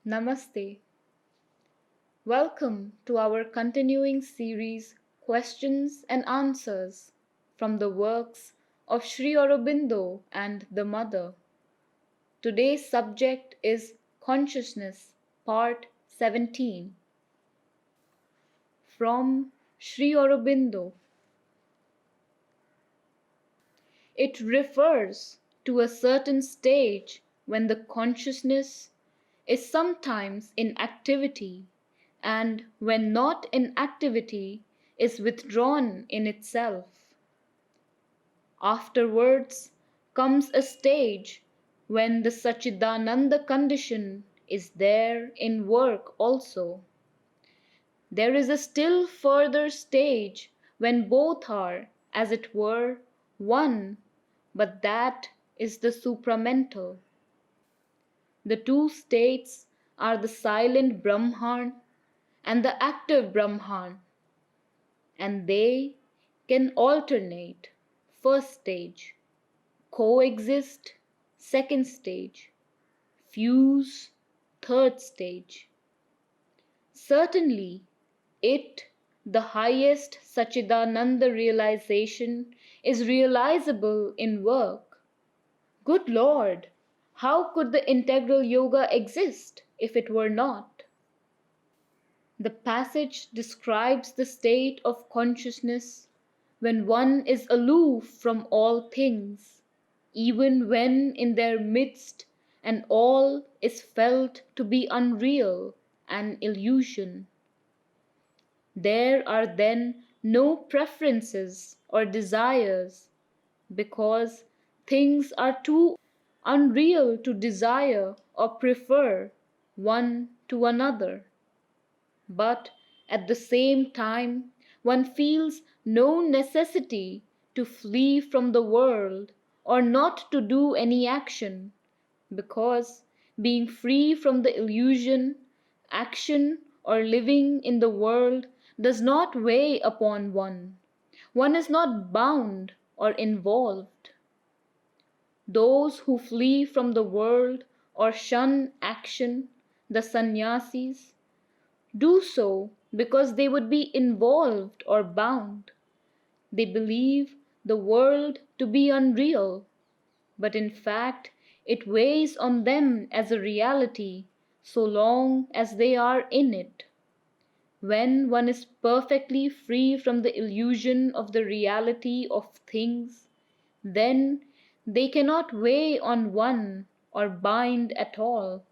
Namaste. Welcome to our continuing series Questions and Answers from the works of Sri Aurobindo and the Mother. Today's subject is Consciousness, Part 17. From Sri Aurobindo. It refers to a certain stage when the consciousness is sometimes in activity and when not in activity is withdrawn in itself. Afterwards comes a stage when the Satchidananda condition is there in work also. There is a still further stage when both are, as it were, one, but that is the supramental. The two states are the silent Brahman and the active Brahman, and they can alternate. First stage, coexist. Second stage, fuse. Third stage. Certainly, it, the highest Satchidananda realization, is realizable in work. Good Lord, how could the integral yoga exist if it were not? The passage describes the state of consciousness when one is aloof from all things, even when in their midst and all is felt to be unreal, an illusion. There are then no preferences or desires, because things are too unreal to desire or prefer one to another. But at the same time, one feels no necessity to flee from the world or not to do any action, because being free from the illusion, action or living in the world does not weigh upon one. One is not bound or involved. Those who flee from the world or shun action, the sannyasis, do so because they would be involved or bound. They believe the world to be unreal, but in fact it weighs on them as a reality so long as they are in it. When one is perfectly free from the illusion of the reality of things, then they cannot weigh on one or bind at all.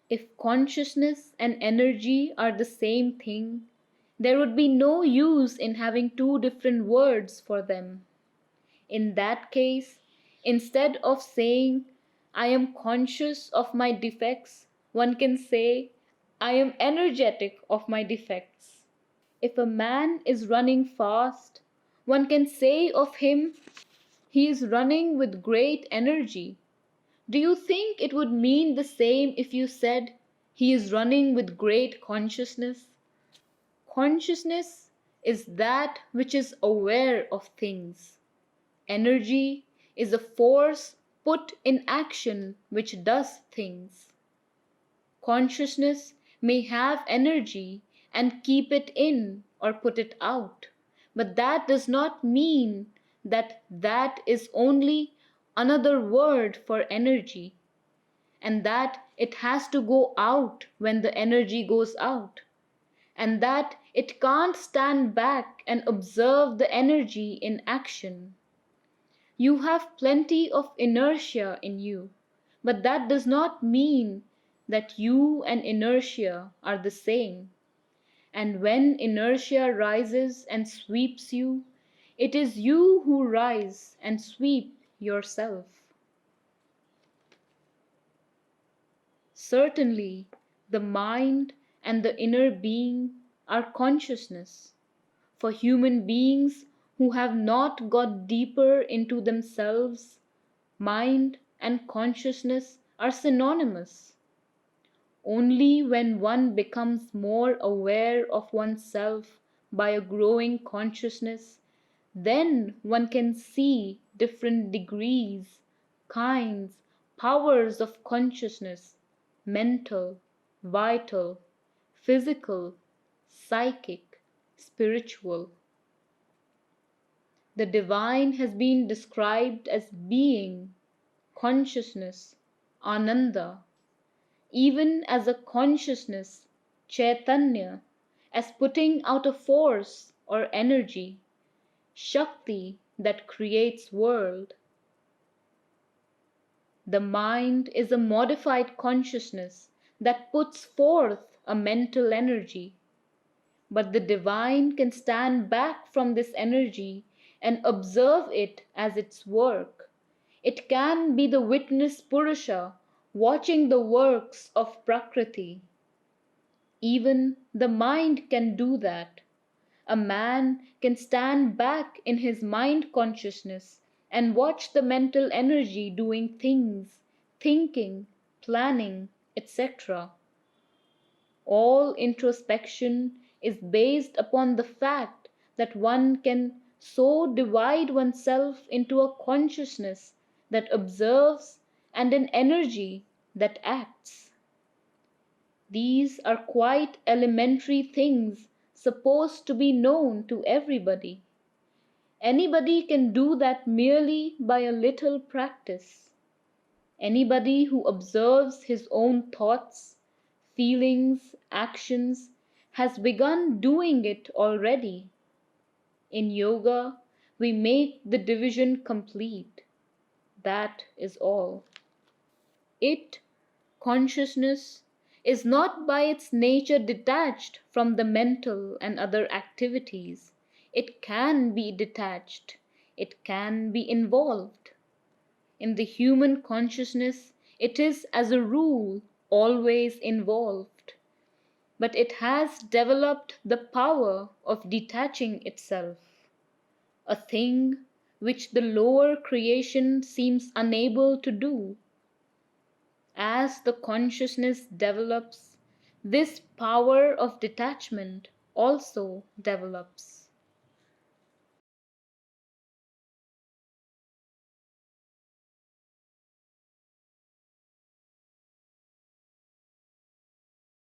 If consciousness and energy are the same thing, there would be no use in having two different words for them. In that case, instead of saying, I am conscious of my defects, one can say, I am energetic of my defects. If a man is running fast, one can say of him, he is running with great energy. Do you think it would mean the same if you said, he is running with great consciousness? Consciousness is that which is aware of things. Energy is a force put in action which does things. Consciousness may have energy and keep it in or put it out, but that does not mean that that is only another word for energy, and that it has to go out when the energy goes out, and that it can't stand back and observe the energy in action. You have plenty of inertia in you, but that does not mean that you and inertia are the same. And when inertia rises and sweeps you, it is you who rise and sweep yourself. Certainly, the mind and the inner being are consciousness. For human beings who have not got deeper into themselves, mind and consciousness are synonymous. Only when one becomes more aware of oneself by a growing consciousness, then one can see different degrees, kinds, powers of consciousness. mental, vital, physical, psychic, spiritual. The divine has been described as being, consciousness, Ananda, even as a consciousness, Chaitanya, as putting out a force or energy, Shakti that creates world. The mind is a modified consciousness that puts forth a mental energy. But the divine can stand back from this energy and observe it as its work. It can be the witness Purusha watching the works of Prakriti. Even the mind can do that. A man can stand back in his mind consciousness and watch the mental energy doing things, thinking, planning, etc. All introspection is based upon the fact that one can so divide oneself into a consciousness that observes and an energy that acts. These are quite elementary things supposed to be known to everybody. Anybody can do that merely by a little practice. Anybody who observes his own thoughts, feelings, actions has begun doing it already. In yoga, we make the division complete. That is all. It, consciousness, is not by its nature detached from the mental and other activities. It can be detached. It can be involved. In the human consciousness, it is as a rule always involved, but it has developed the power of detaching itself, a thing which the lower creation seems unable to do. As the consciousness develops, this power of detachment also develops.